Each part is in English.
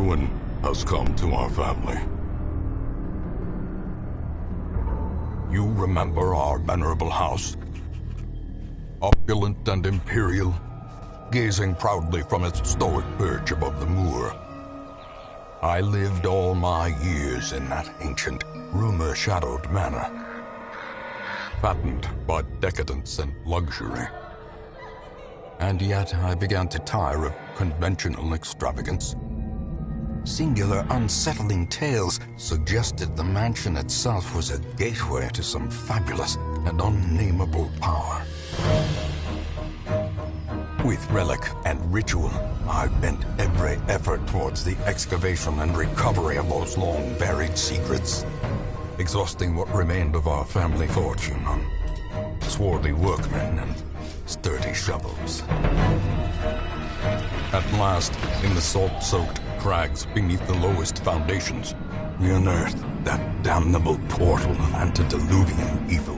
ruin has come to our family. You remember our venerable house? Opulent and imperial, gazing proudly from its stoic perch above the moor. I lived all my years in that ancient, rumor-shadowed manor, fattened by decadence and luxury. And yet I began to tire of conventional extravagance. Singular, unsettling tales suggested the mansion itself was a gateway to some fabulous and unnameable power. With relic and ritual, I bent every effort towards the excavation and recovery of those long-buried secrets, exhausting what remained of our family fortune on swarthy workmen and sturdy shovels. At last, in the salt-soaked crags beneath the lowest foundations, we unearthed that damnable portal of antediluvian evil.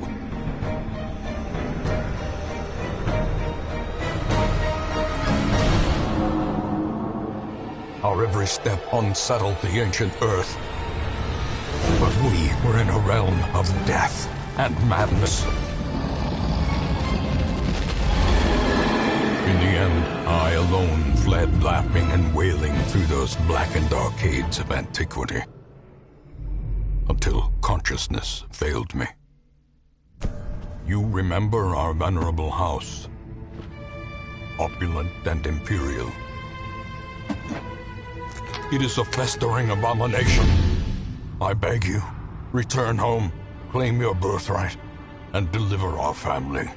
Our every step unsettled the ancient earth. But we were in a realm of death and madness. In the end, I alone fled laughing and wailing through those blackened arcades of antiquity, until consciousness failed me. You remember our venerable house, opulent and imperial. It is a festering abomination. I beg you, return home, claim your birthright, and deliver our family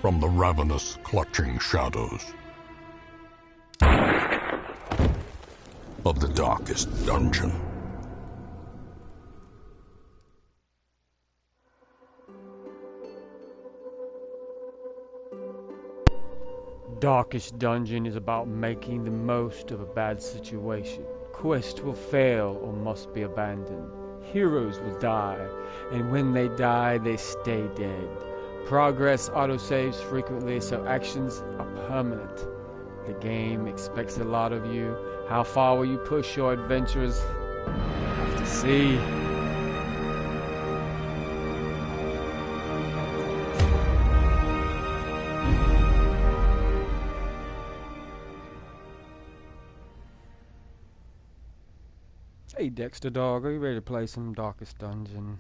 from the ravenous, clutching shadows of the darkest dungeon. Darkest Dungeon is about making the most of a bad situation. Quest will fail or must be abandoned. Heroes will die, and when they die, they stay dead. Progress autosaves frequently, so actions are permanent. The game expects a lot of you. How far will you push your adventurers? Have to see. Hey Dexter dog, are you ready to play some Darkest Dungeon?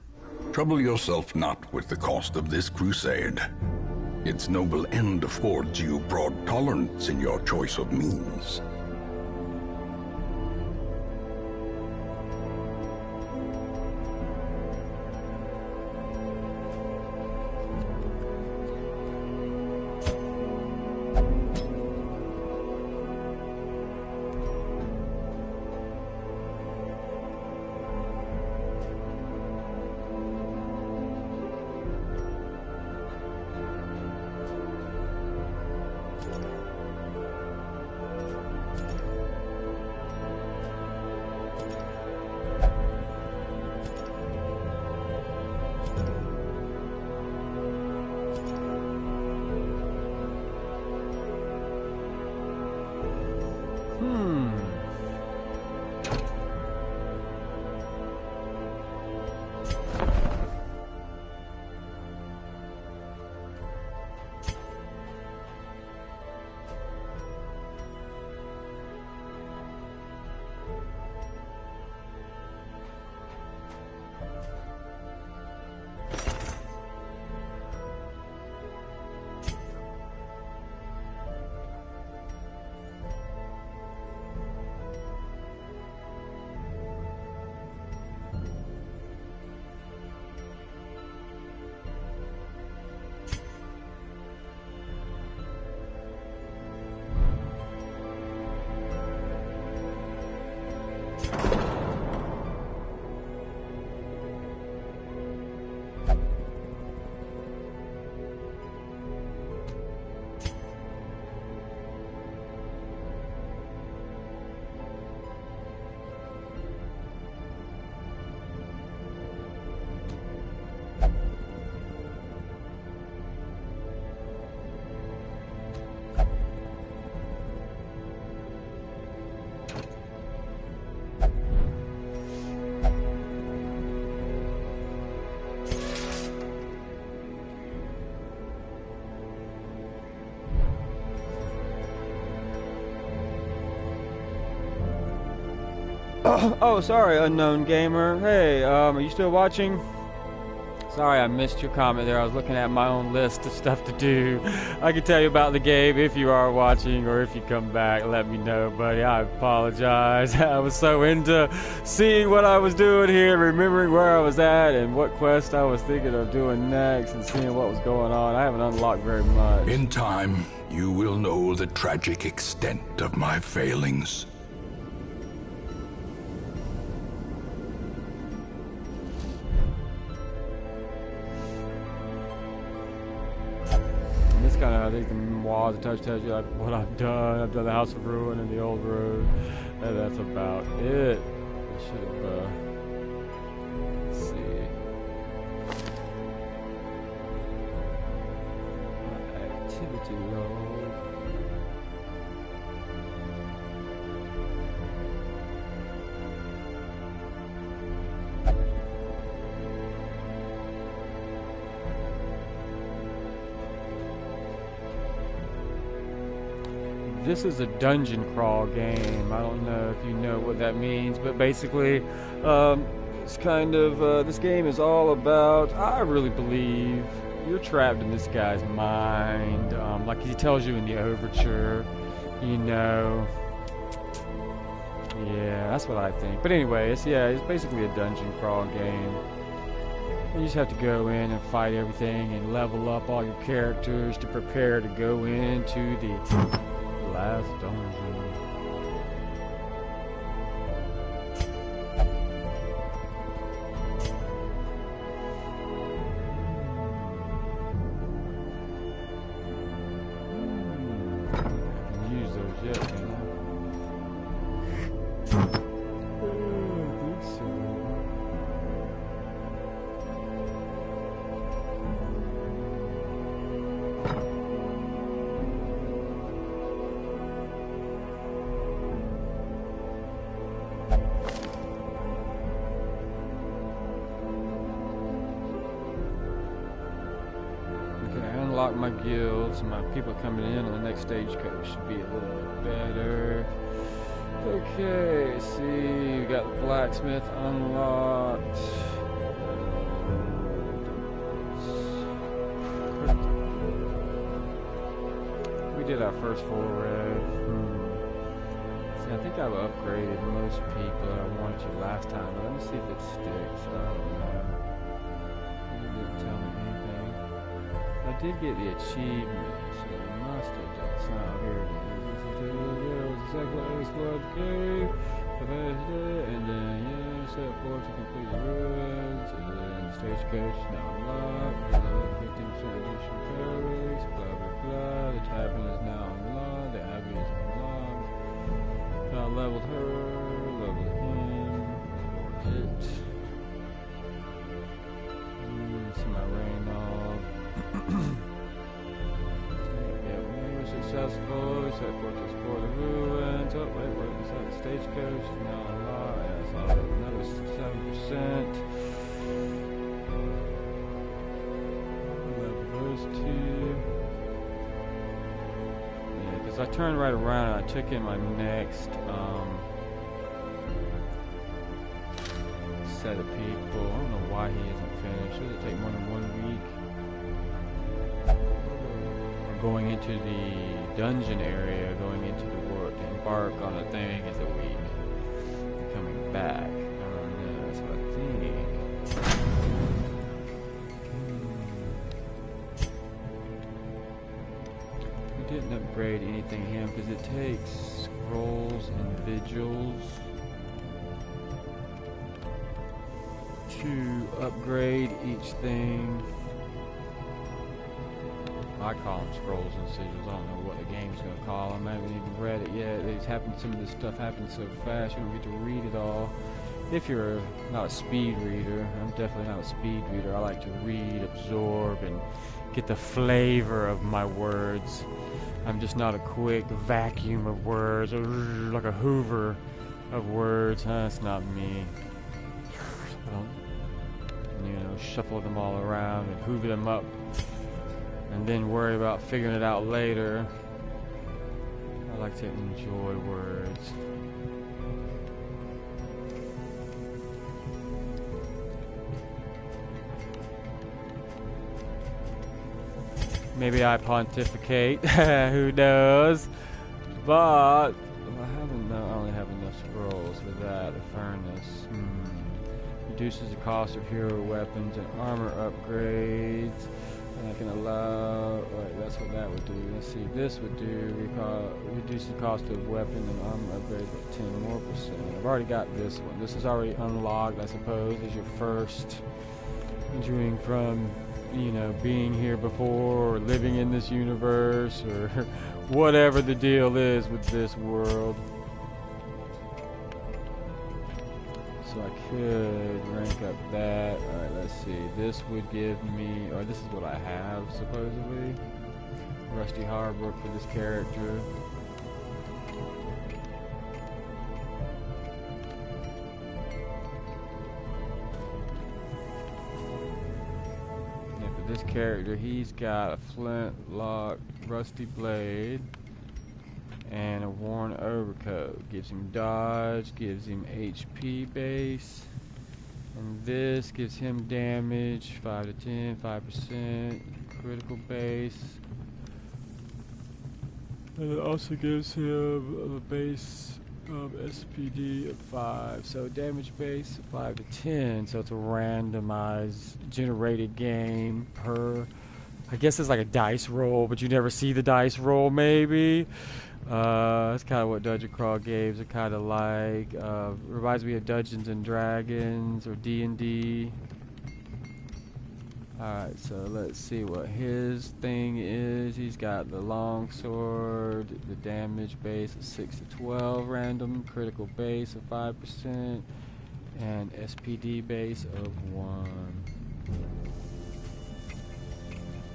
Trouble yourself not with the cost of this crusade. Its noble end affords you broad tolerance in your choice of means. Oh, sorry, unknown gamer. Hey, are you still watching? Sorry, I missed your comment there. I was looking at my own list of stuff to do. I can tell you about the game if you are watching, or if you come back, let me know, buddy. I apologize. I was so into seeing what I was doing here, remembering where I was at, and what quest I was thinking of doing next, and seeing what was going on. I haven't unlocked very much. In time, you will know the tragic extent of my failings. I think the walls and touch tells you like what I've done. I've done the House of Ruin and the Old Road, and that's about it. I should have, let's see. Activity log. This is a dungeon crawl game. I don't know if you know what that means, but basically, it's kind of, this game is all about, I really believe, you're trapped in this guy's mind, like he tells you in the overture, you know. Yeah, that's what I think. But anyway, it's basically a dungeon crawl game. You just have to go in and fight everything and level up all your characters to prepare to go into the last dungeon. I can use those yet, can I? I think so. Unlock my guilds, my people coming in on the next stagecoach should be a little bit better. Okay, see, we got the blacksmith unlocked. We did our first foray. See, I think I've upgraded most people that I wanted to last time, but let me see if it sticks. I don't know. It didn't tell me anything. I did get the achievement, so it must have done something. Here it is. Second squad cave, and then set forward to complete the ruins, and then stagecoach now unlocked. 15% additional carries, blah blah blah. The tavern is now unlocked. The abbey is unlocked. I leveled her, leveled him, or it. See my rain log. Yeah, we were successful. We set forth to explore the ruins. Oh, wait, is that the stagecoach? Now unlocked. Yeah, so another 7%. Level those two. Yeah, because I turned right around and I took in my next set of people. I don't know why he isn't finished. Does it take more than 1 week? Going into the dungeon area, going into the world to embark on a thing is a week. And coming back, I don't know, that's what I think. We didn't upgrade anything here because it takes scrolls and vigils to upgrade each thing. I call them scrolls and sigils. I don't know what the game's going to call them. I haven't even read it yet. It's happened. Some of this stuff happens so fast you don't get to read it all. If you're not a speed reader, I'm definitely not a speed reader. I like to read, absorb, and get the flavor of my words. I'm just not a quick vacuum of words, or like a Hoover of words. That's not me. I don't, shuffle them all around and hoover them up, and then worry about figuring it out later. I like to enjoy words. Maybe I pontificate. Who knows? But well, I only have enough scrolls for that. The furnace. Reduces the cost of hero weapons and armor upgrades. And I can allow. Right, that's what that would do. Let's see. This would do. Reduce the cost of weapon and armor upgrades by 10 more %. I've already got this one. This is already unlocked, I suppose, as your first entering from, you know, being here before or living in this universe or whatever the deal is with this world. So I could rank up that. Alright, let's see. This would give me, or this is what I have supposedly. Rusty Harbor for this character. And for this character, he's got a flintlock, rusty blade, and a worn overcoat. Gives him dodge, gives him HP base, and this gives him damage 5 to 10, 5%, critical base, and it also gives him a base SPD of 5, so damage base of 5 to 10. So it's a randomized generated game per, I guess it's like a dice roll, but you never see the dice roll maybe. That's kind of what Dungeon Crawl games are kind of like. Reminds me of Dungeons and Dragons or D&D. Alright, so let's see what his thing is. He's got the long sword, the damage base of 6 to 12 random, critical base of 5%, and SPD base of 1.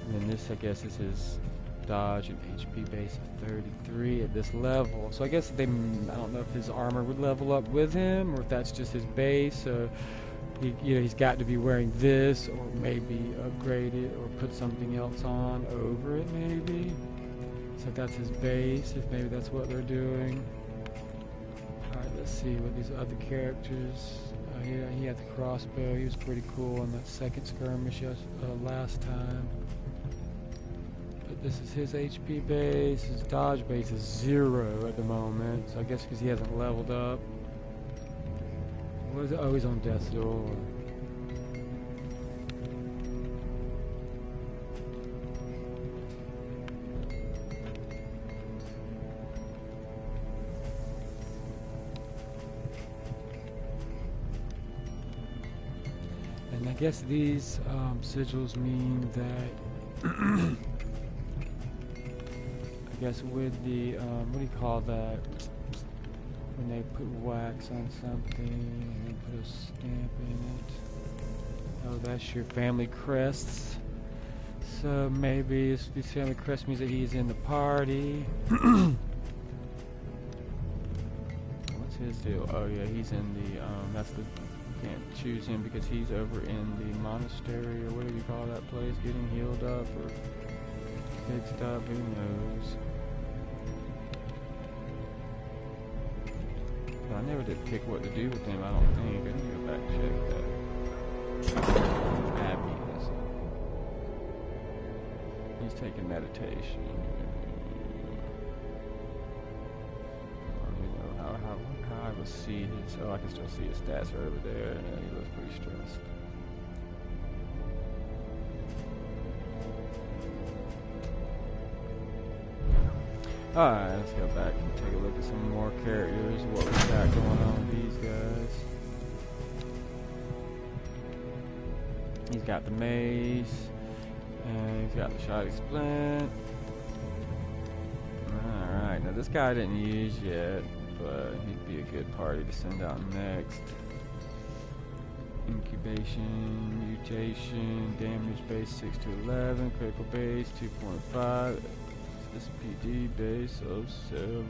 And then this, I guess, is his dodge and HP base of 33 at this level. So I guess I don't know if his armor would level up with him or if that's just his base. So he's got to be wearing this, or maybe upgrade it or put something else on over it maybe. So if that's his base, if maybe that's what they're doing. Alright, let's see what these other characters. Yeah, he had the crossbow. He was pretty cool on that second skirmish last time. But this is his HP base. His dodge base is 0 at the moment. So I guess because he hasn't leveled up. What is it? Oh, he's on death's door. And I guess these sigils mean that I guess with the what do you call that? When they put wax on something and then put a stamp in it. Oh, that's your family crests. So maybe these family crests means that he's in the party. What's his deal? Oh yeah, he's in the that's the, can't choose him because he's over in the monastery or whatever you call that place, getting healed up or fixed up, who knows. I never did pick what to do with him, I don't think. I need to go back and check that. Happiness. He's taking meditation. You know, how high was seated, so I can still see his stats are over there, and he looks pretty stressed. Alright, let's go back and take a look at some more characters, what we got going on with these guys. He's got the mace, and he's got the shotty splint. Alright, now this guy I didn't use yet, but he'd be a good party to send out next. Incubation, mutation, damage base 6 to 11, critical base 2.5. SPD base of 7.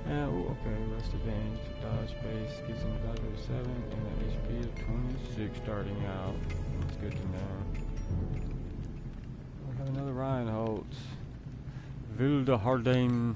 Okay, rest advantage, dodge base gives him a dodge of 7 and an HP of 26 starting out. That's good to know. We have another Reinhold. Wilde Hardane.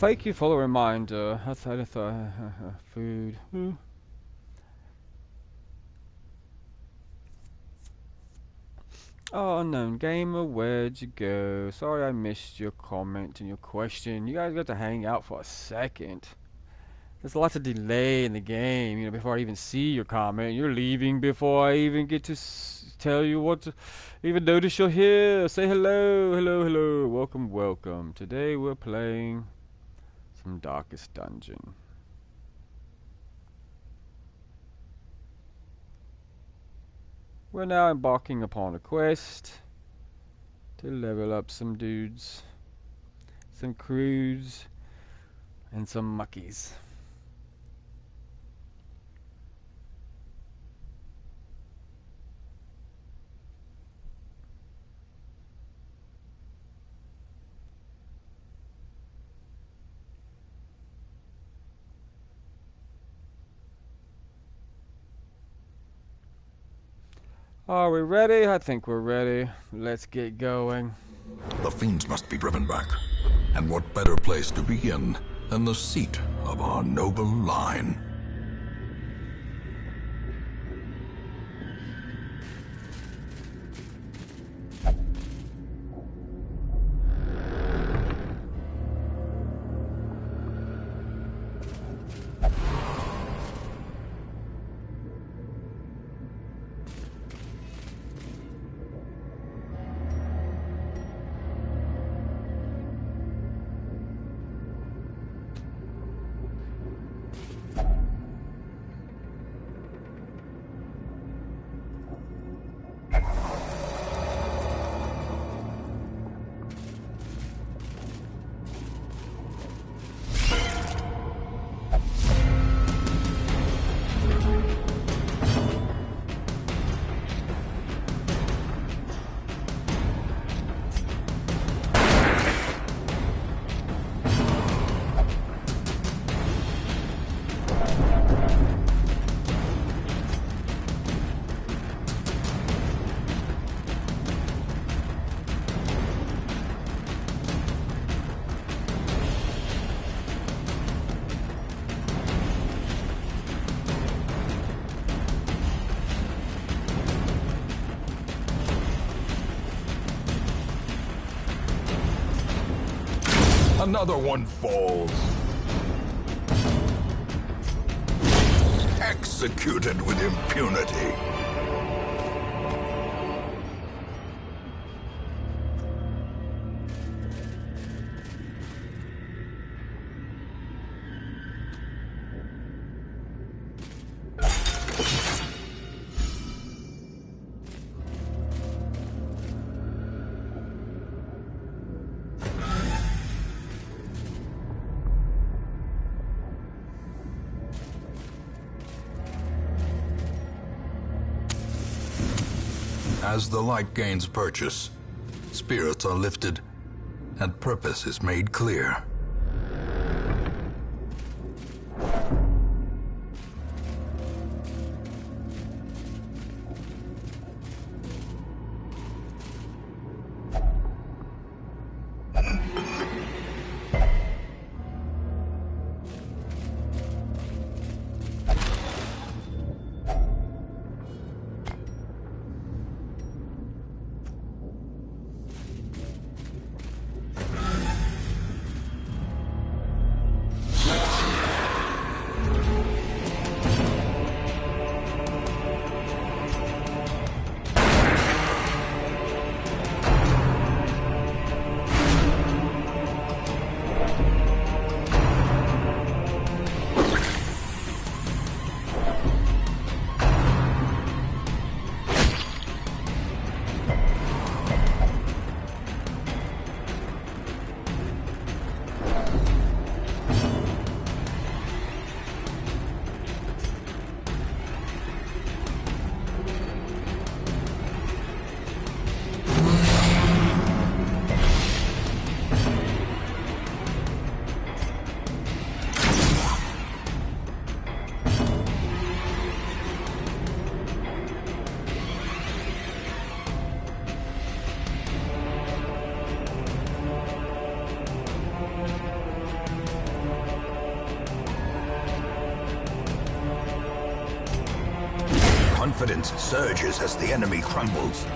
Thank you for the reminder. I thought food. Oh, unknown gamer, where'd you go? Sorry I missed your comment and your question. You guys got to hang out for a second. There's lots of delay in the game, you know, before I even see your comment. You're leaving before I even get to tell you what to even notice you're here. Say hello, hello, hello. Welcome, welcome. Today we're playing some Darkest Dungeon. We're now embarking upon a quest to level up some dudes, some crews, and some muckies. Are we ready? I think we're ready. Let's get going. The fiends must be driven back. And what better place to begin than the seat of our noble line? Another one falls. Executed with impunity. As the light gains purchase, spirits are lifted, and purpose is made clear. Confidence surges as the enemy crumbles.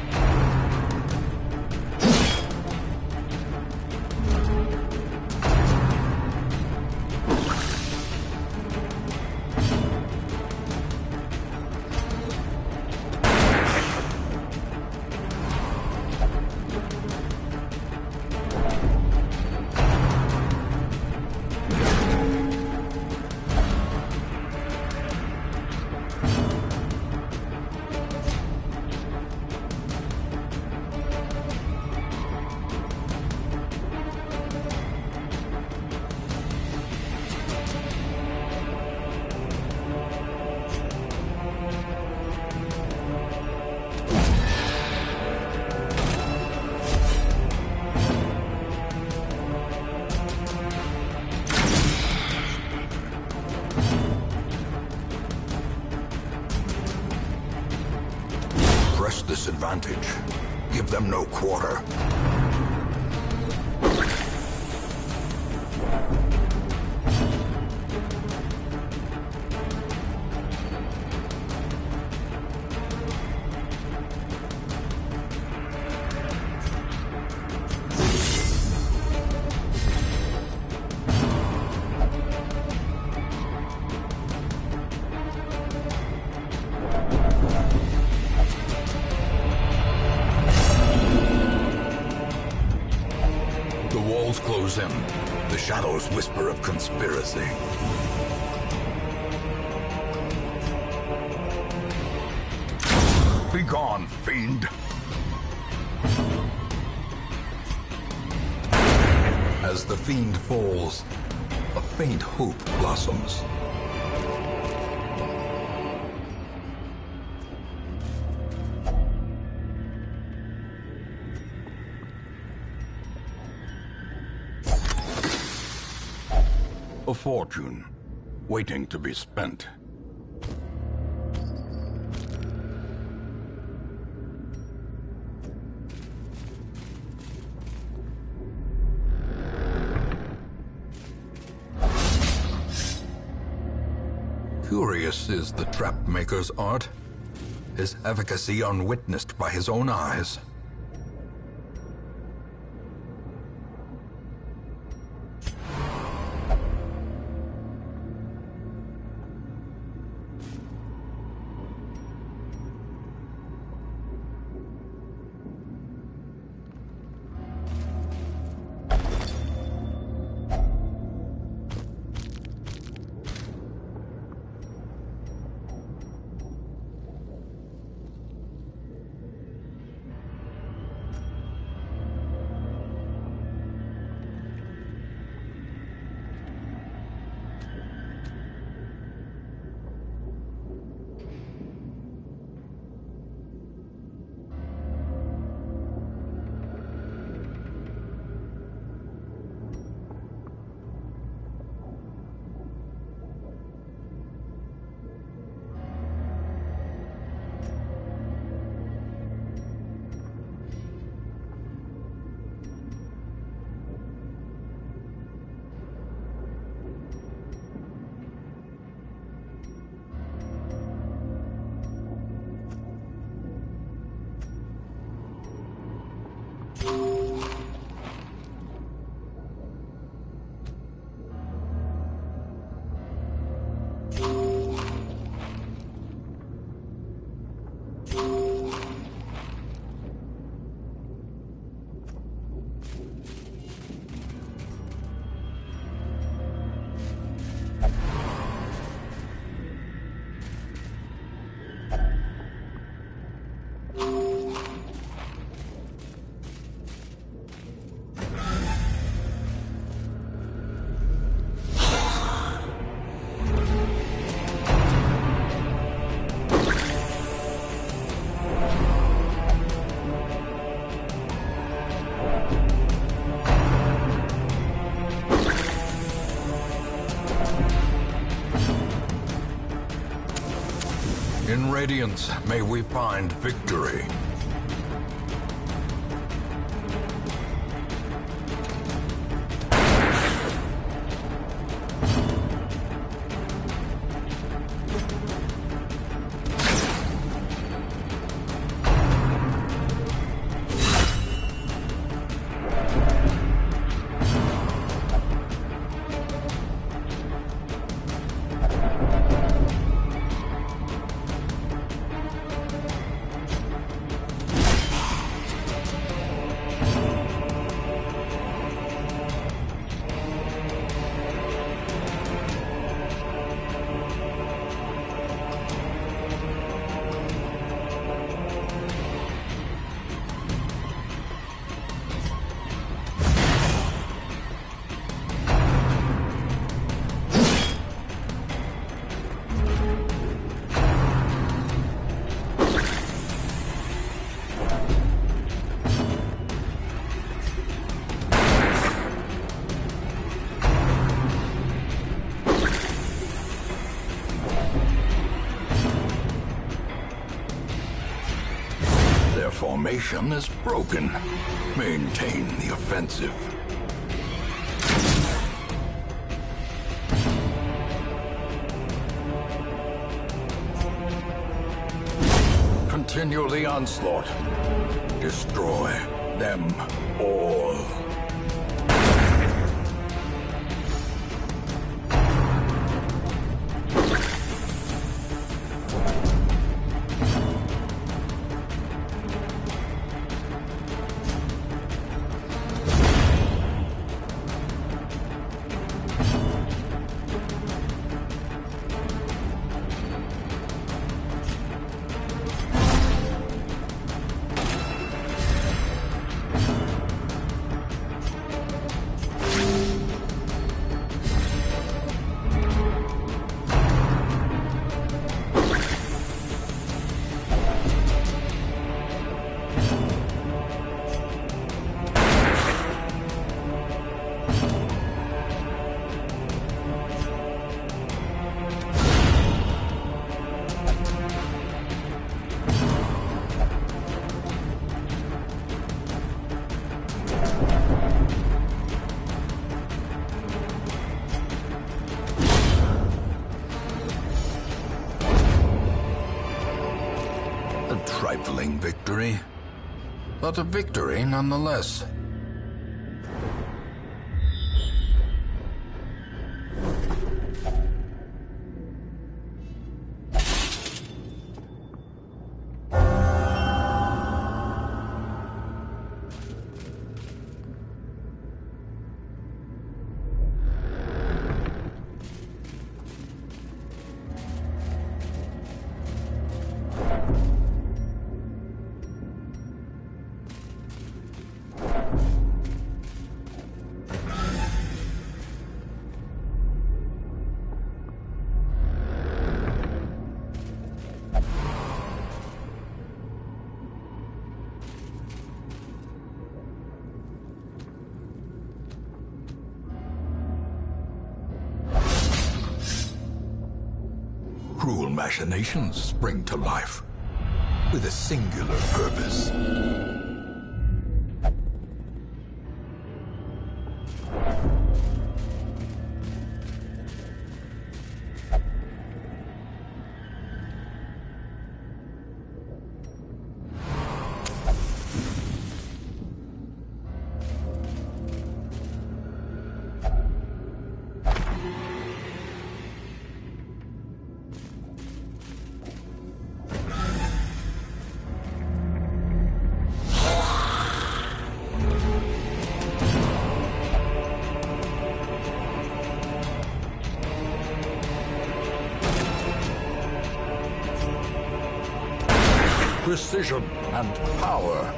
Press this advantage. Give them no quarter. Close in. The shadows whisper of conspiracy. Begone, fiend! As the fiend falls, a faint hope blossoms. A fortune, waiting to be spent. Curious is the trap maker's art, his efficacy unwitnessed by his own eyes. In Radiance, may we find victory. formation is broken. Maintain the offensive. Continue the onslaught. Destroy them all. A trifling victory, but a victory nonetheless. Cruel machinations spring to life with a singular purpose. Precision and power.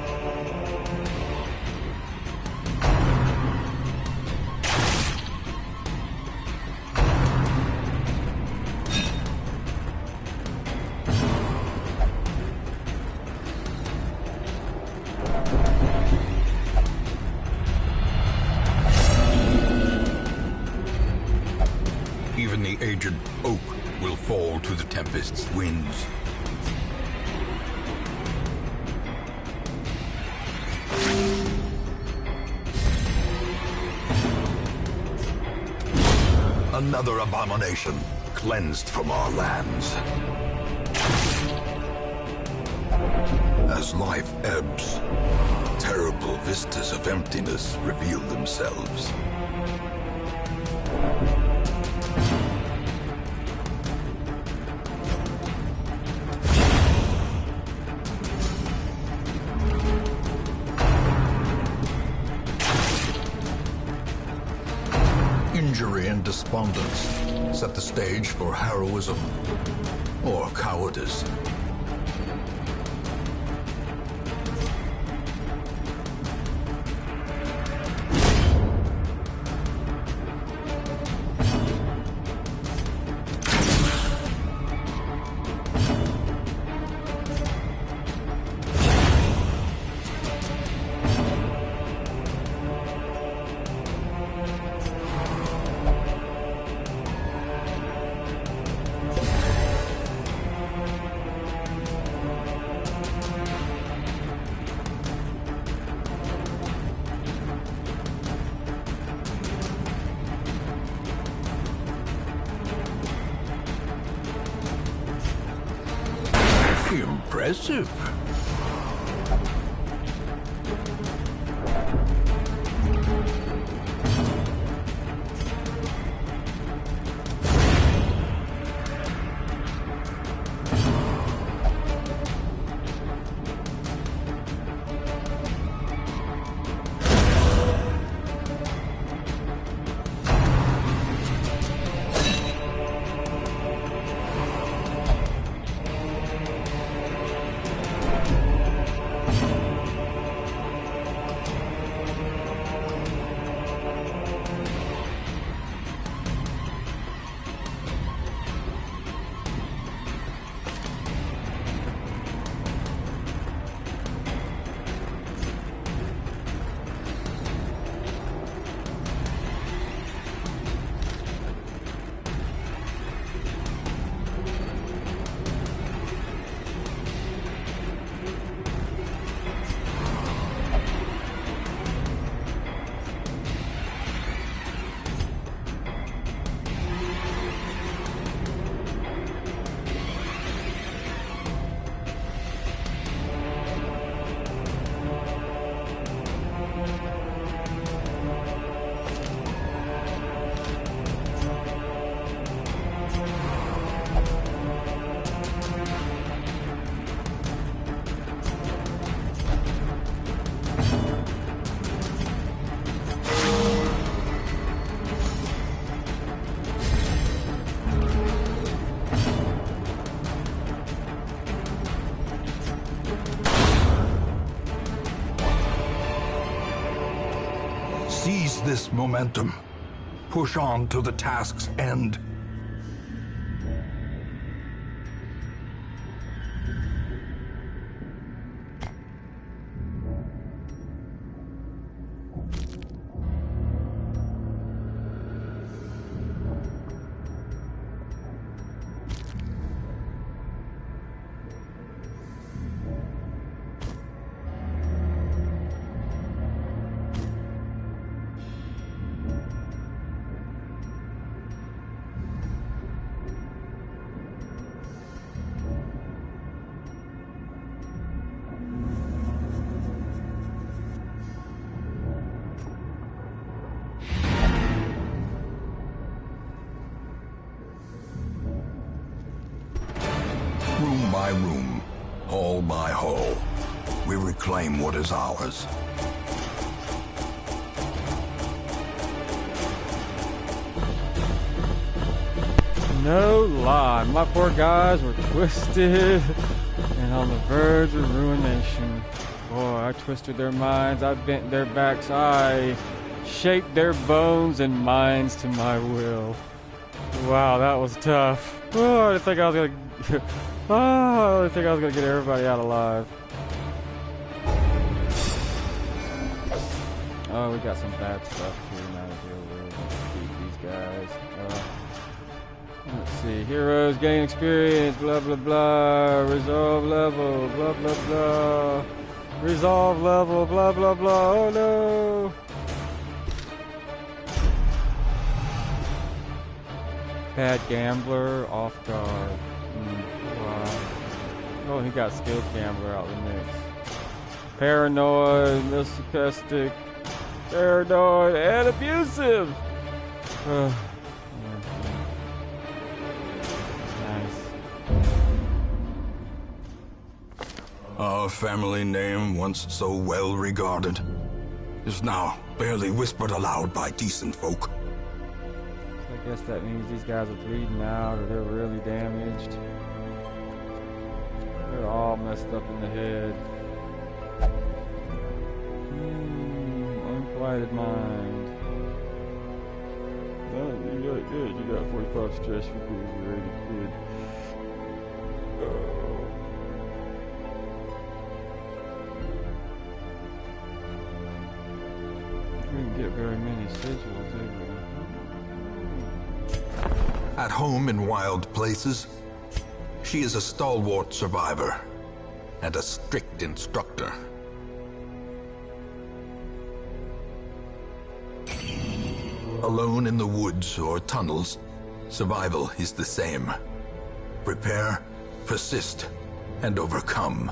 Even the aged oak will fall to the tempest's winds. Another abomination cleansed from our lands. As life ebbs, terrible vistas of emptiness reveal themselves. Injury and despondence set the stage for heroism or cowardice. Impressive. Seize this momentum. Push on to the task's end. Room by room, hall by hall, we reclaim what is ours. No lie, my poor guys were twisted and on the verge of ruination. Boy, I twisted their minds, I bent their backs, I shaped their bones and minds to my will. Wow, that was tough. Oh, I didn't think I was gonna... I didn't think I was gonna get everybody out alive. Oh, we got some bad stuff here now to deal with. Let's beat these guys. Let's see. Heroes gain experience. Blah blah blah. Resolve level. Blah blah blah. Resolve level. Blah blah blah. Oh no. Bad gambler. Off guard. Wow. Oh, he got skilled gambler out the mix. Paranoid, masochistic, paranoid, and abusive. Yeah. Nice. Our family name, once so well regarded, is now barely whispered aloud by decent folk. I guess that means these guys are bleeding out or they're really damaged. They're all messed up in the head. Unquieted mind. Oh, you got good. You got 45 stress. You're really good. We didn't get very many sigils, did we? At home in wild places, she is a stalwart survivor and a strict instructor. Alone in the woods or tunnels, survival is the same. Prepare, persist, and overcome.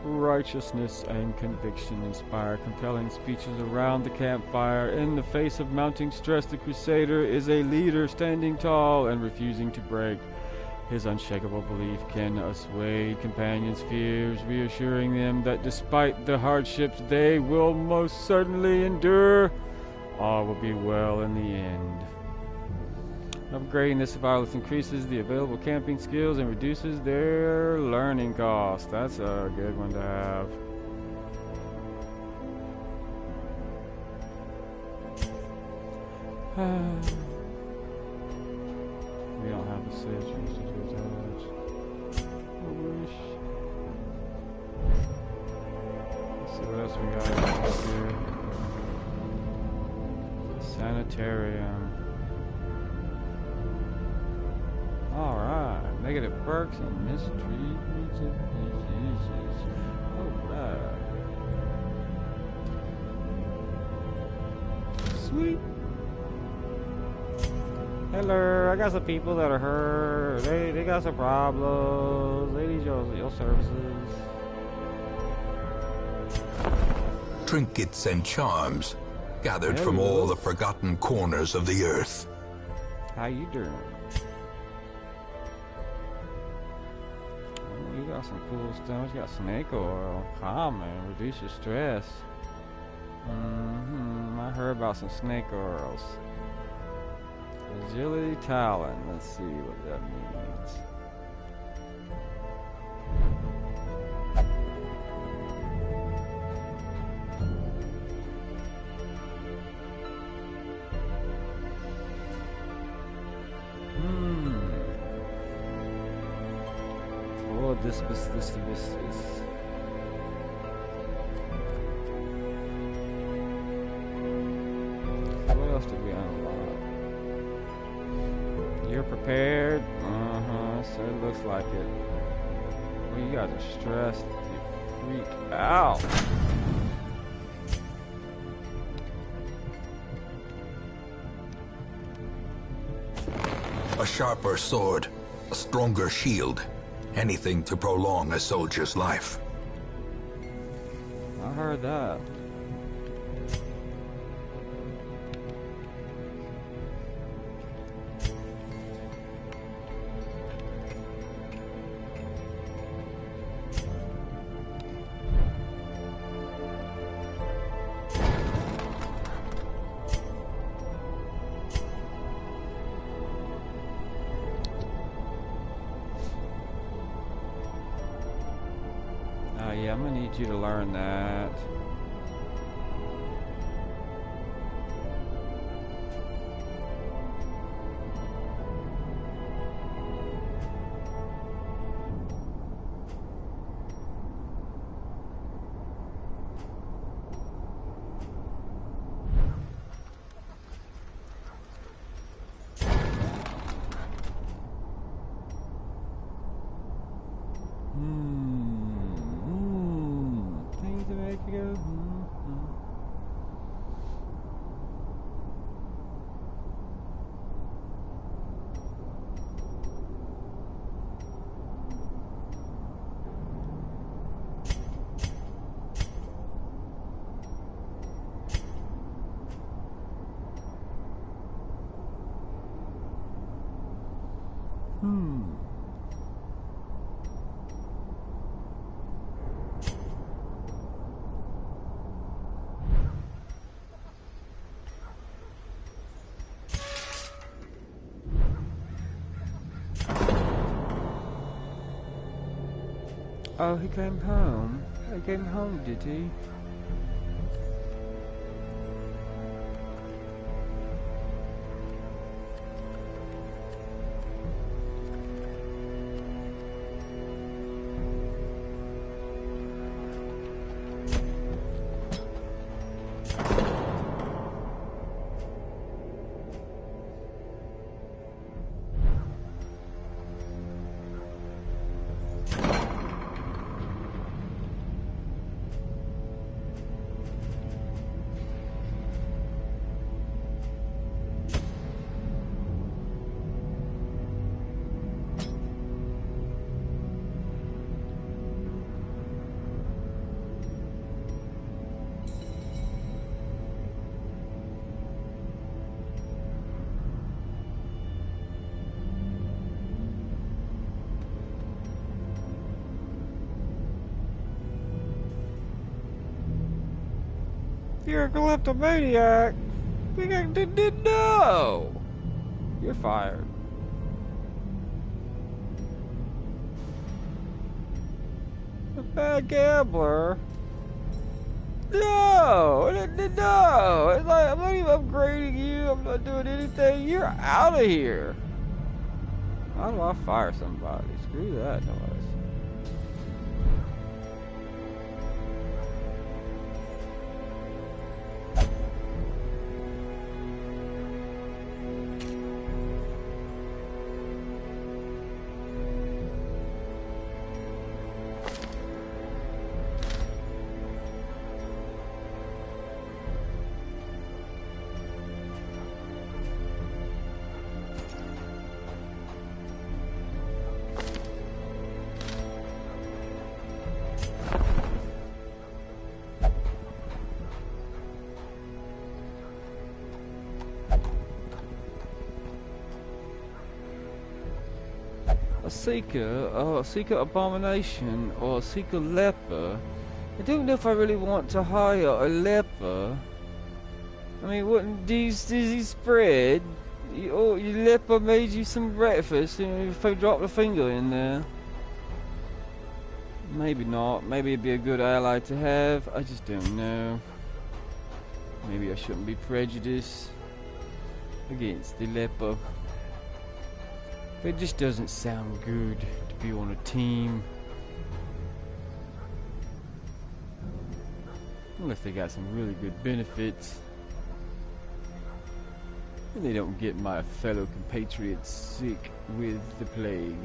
Righteousness and conviction inspire compelling speeches around the campfire. In the face of mounting stress, the Crusader is a leader standing tall and refusing to break. His unshakable belief can assuage companions' fears, reassuring them that despite the hardships they will most certainly endure, all will be well in the end. Upgrading this survivalist increases the available camping skills and reduces their learning costs. That's a good one to have. We don't have the sage. I wish. Let's see what else we got up here. Sanitarium. Alright, negative perks and mistreatments of diseases. Alright. Sweet. Hello, I got some people that are hurt. They got some problems. They need your services. Trinkets and charms gathered from all the forgotten corners of the earth. How you doing? You got some cool stuff. You got snake oil. Common. Reduces stress. I heard about some snake oils. Agility talent. Let's see what that means. Oh, this. What else did we unlock? You're prepared? So it looks like it. Well, you guys are stressed. You freak out. A sharper sword, a stronger shield. Anything to prolong a soldier's life. I heard that. Yeah, I'm gonna need you to learn that. Oh, he came home. He came home, did he? You're a kleptomaniac. No. You're fired. A bad gambler. No, no. It's like, I'm not even upgrading you. I'm not doing anything. You're out of here. How do I fire somebody? Screw that noise. A seeker abomination, or a seeker leper. I don't know if I really want to hire a leper. I mean, wouldn't these spread? Your leper made you some breakfast and if I dropped a finger in there. Maybe not. Maybe it'd be a good ally to have. I just don't know. Maybe I shouldn't be prejudiced against the leper. It just doesn't sound good to be on a team. Unless they got some really good benefits. And they don't get my fellow compatriots sick with the plague.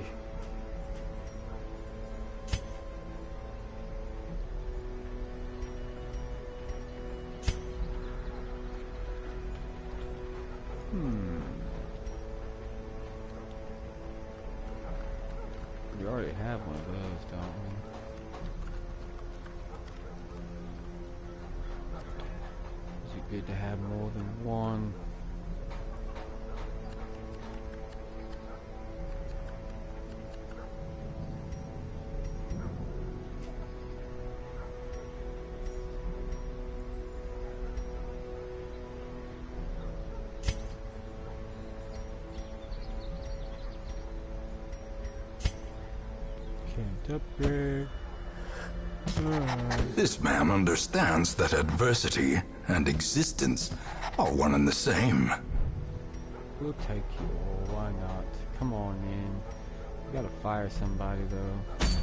We already have one of those, don't we? Is it good to have more than one? Can't upgrade. This man understands that adversity and existence are one and the same. We'll take you all, why not? Come on in. We gotta fire somebody though. Let's see,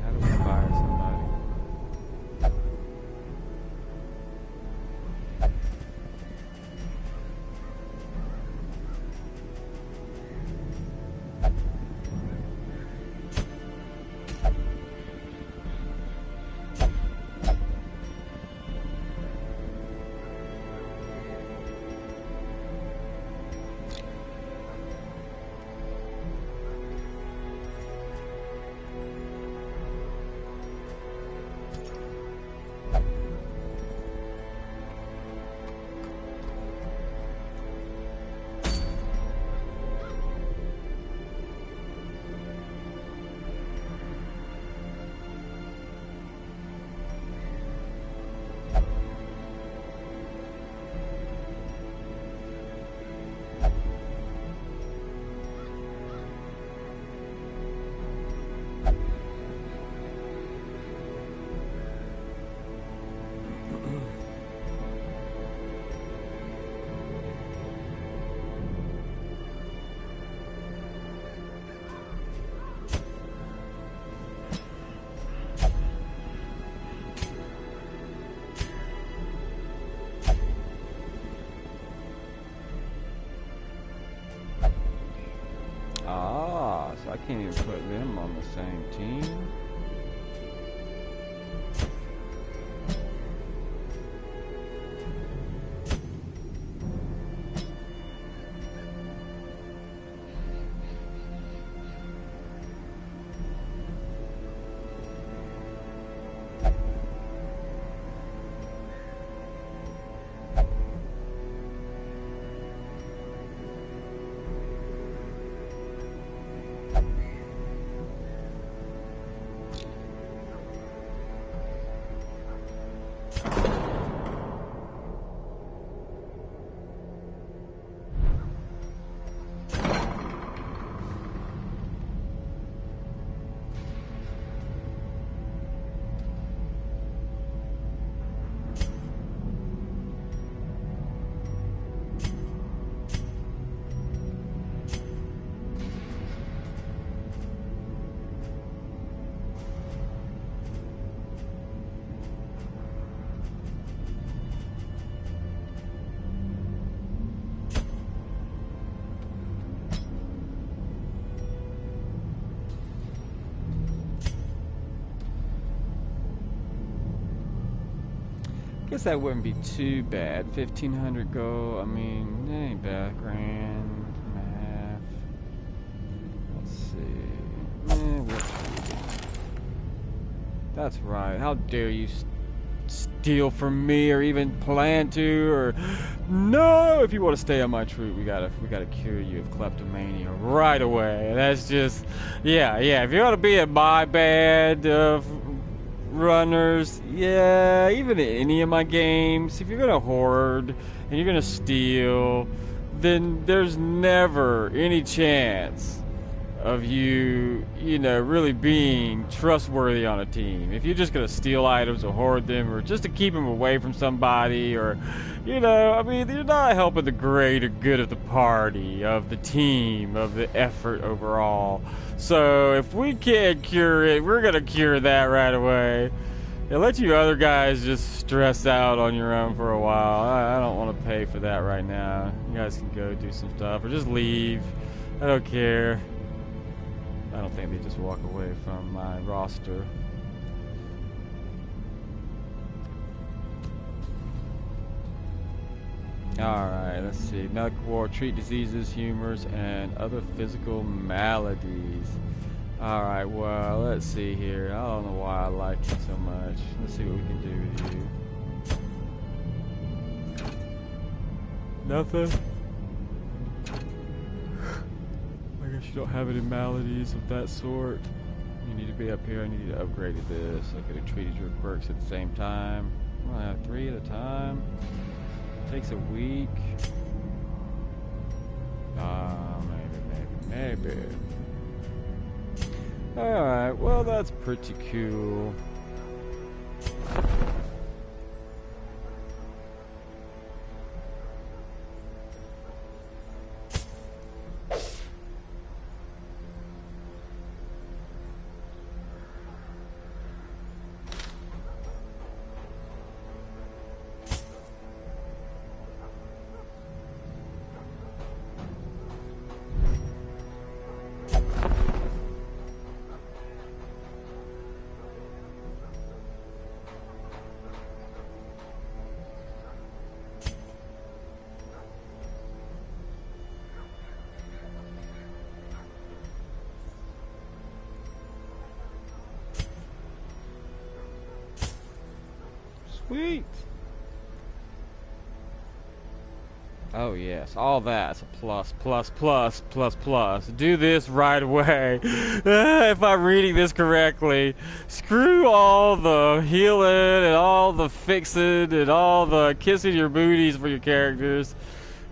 how do we fire somebody? So I can't even put them on the same team. guess that wouldn't be too bad. 1,500 gold. I mean, that ain't bad. Grand and a half. Let's see. That's right. How dare you steal from me, or even plan to, or no? If you want to stay on my troop, we gotta cure you of kleptomania right away. That's just, yeah. If you want to be in my band of runners, yeah, even in any of my games, if you're gonna hoard and you're gonna steal, then there's never any chance of you know, really being trustworthy on a team. If you're just gonna steal items or hoard them, or just to keep them away from somebody, or, you know, I mean, you're not helping the greater good of the party, of the team, of the effort overall. So if we can't cure it, we're gonna cure that right away and let you other guys just stress out on your own for a while. I don't want to pay for that right now. You guys can go do some stuff, or just leave. I don't care. I don't think they just walk away from my roster. Alright, let's see. Medical war, treat diseases, humors, and other physical maladies. Alright, well, let's see here. I don't know why I like you so much. Let's see what we can do with you. Nothing? I guess you don't have any maladies of that sort. You need to be up here. I need to upgrade this. I could have treated your quirks at the same time. I'm gonna have 3 at a time. Takes a week. Maybe. Alright, well, that's pretty cool. Sweet. Oh yes, all that's a plus. Do this right away. If I'm reading this correctly, screw all the healing and all the fixing and all the kissing your booties for your characters.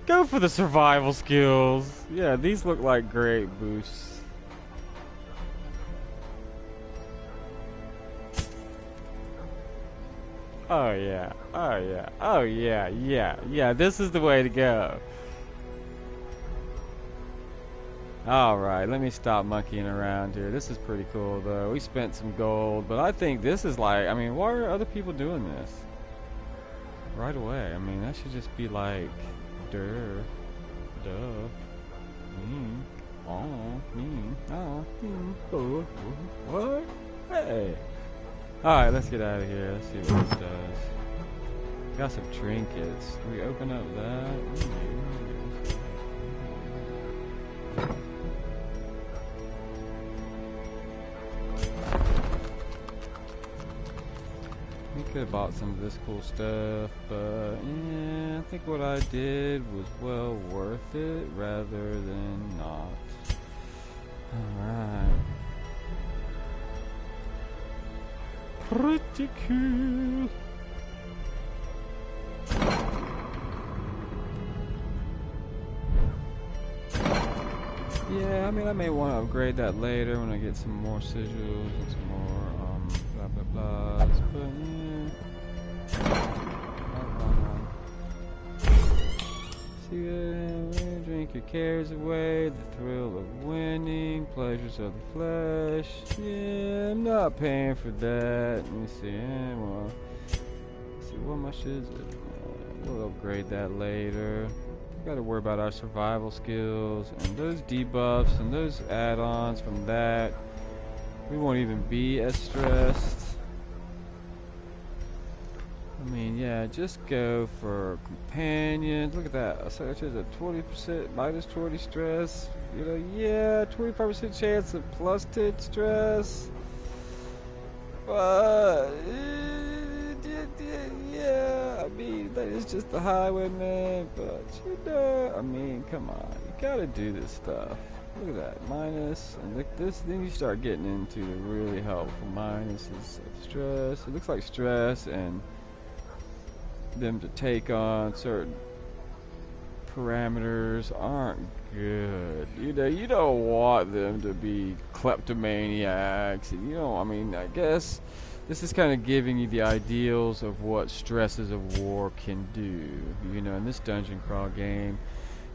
Go for the survival skills. Yeah, these look like great boosts. Oh yeah, this is the way to go. Alright, let me stop monkeying around here. This is pretty cool though. We spent some gold, but I think this is like, I mean, why are other people doing this? Right away, I mean, that should just be like, duh, what? Hey. Alright, let's get out of here. Let's see what this does. Got some trinkets. Can we open up that? We could have bought some of this cool stuff, but yeah, I think what I did was well worth it rather than not. Alright. Pretty cool. Yeah, I mean, I may want to upgrade that later when I get some more sigils and some more, blah blah blah. But yeah. See, drink your cares away, the thrill of winning, pleasures of the flesh. Yeah, I'm not paying for that. Let me see. Well, let's see, what much is it? We'll upgrade that later. Got to worry about our survival skills and those debuffs and those add-ons from that. We won't even be as stressed. I mean, yeah, just go for companions. Look at that. So it's just a 20% minus 20 stress. You know, yeah, 25% chance of plus 10 stress. But yeah, I mean, that is just the highwayman. But you know, I mean, come on, you gotta do this stuff. Look at that, minus, and look this. Then you start getting into the really helpful minuses of stress. It looks like stress and them to take on certain parameters aren't good. You know, you don't want them to be kleptomaniacs. And you know, I mean, I guess this is kind of giving you the ideals of what stresses of war can do. You know, in this dungeon crawl game,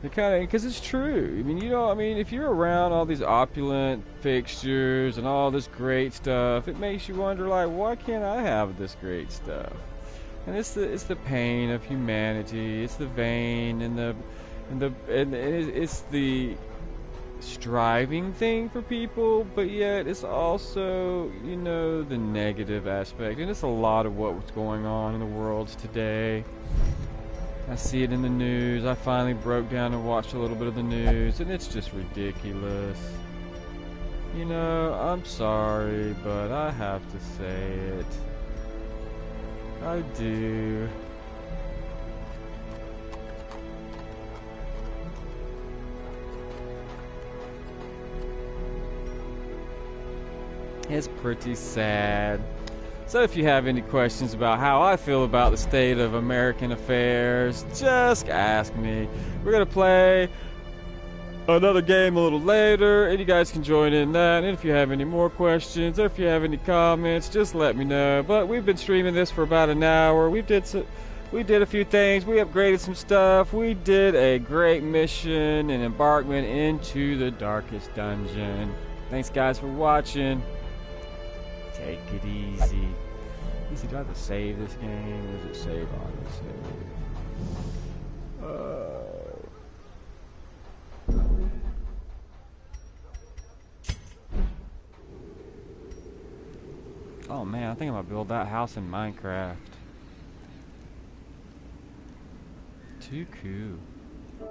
it kind of, because it's true. I mean, you know, I mean, if you're around all these opulent fixtures and all this great stuff, it makes you wonder, like, why can't I have this great stuff? And it's the pain of humanity. It's the vain and it's the striving thing for people, but yet it's also, you know, the negative aspect. And it's a lot of what's going on in the world today. I see it in the news. I finally broke down and watched a little bit of the news, and it's just ridiculous. You know, I'm sorry, but I have to say it. I do. It's pretty sad. So if you have any questions about how I feel about the state of American affairs, just ask me. We're going to play another game a little later, and you guys can join in that. And if you have any more questions or if you have any comments, just let me know. But we've been streaming this for about an hour. We did a few things. We upgraded some stuff. We did a great mission and embarkment into the darkest dungeon. Thanks guys for watching. Take it easy. Easy. Do I have to save this game? Or does it save on the save? Oh man, I think I'm gonna build that house in Minecraft. Too cool.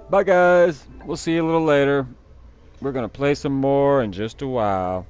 Bye guys. We'll see you a little later. We're gonna play some more in just a while.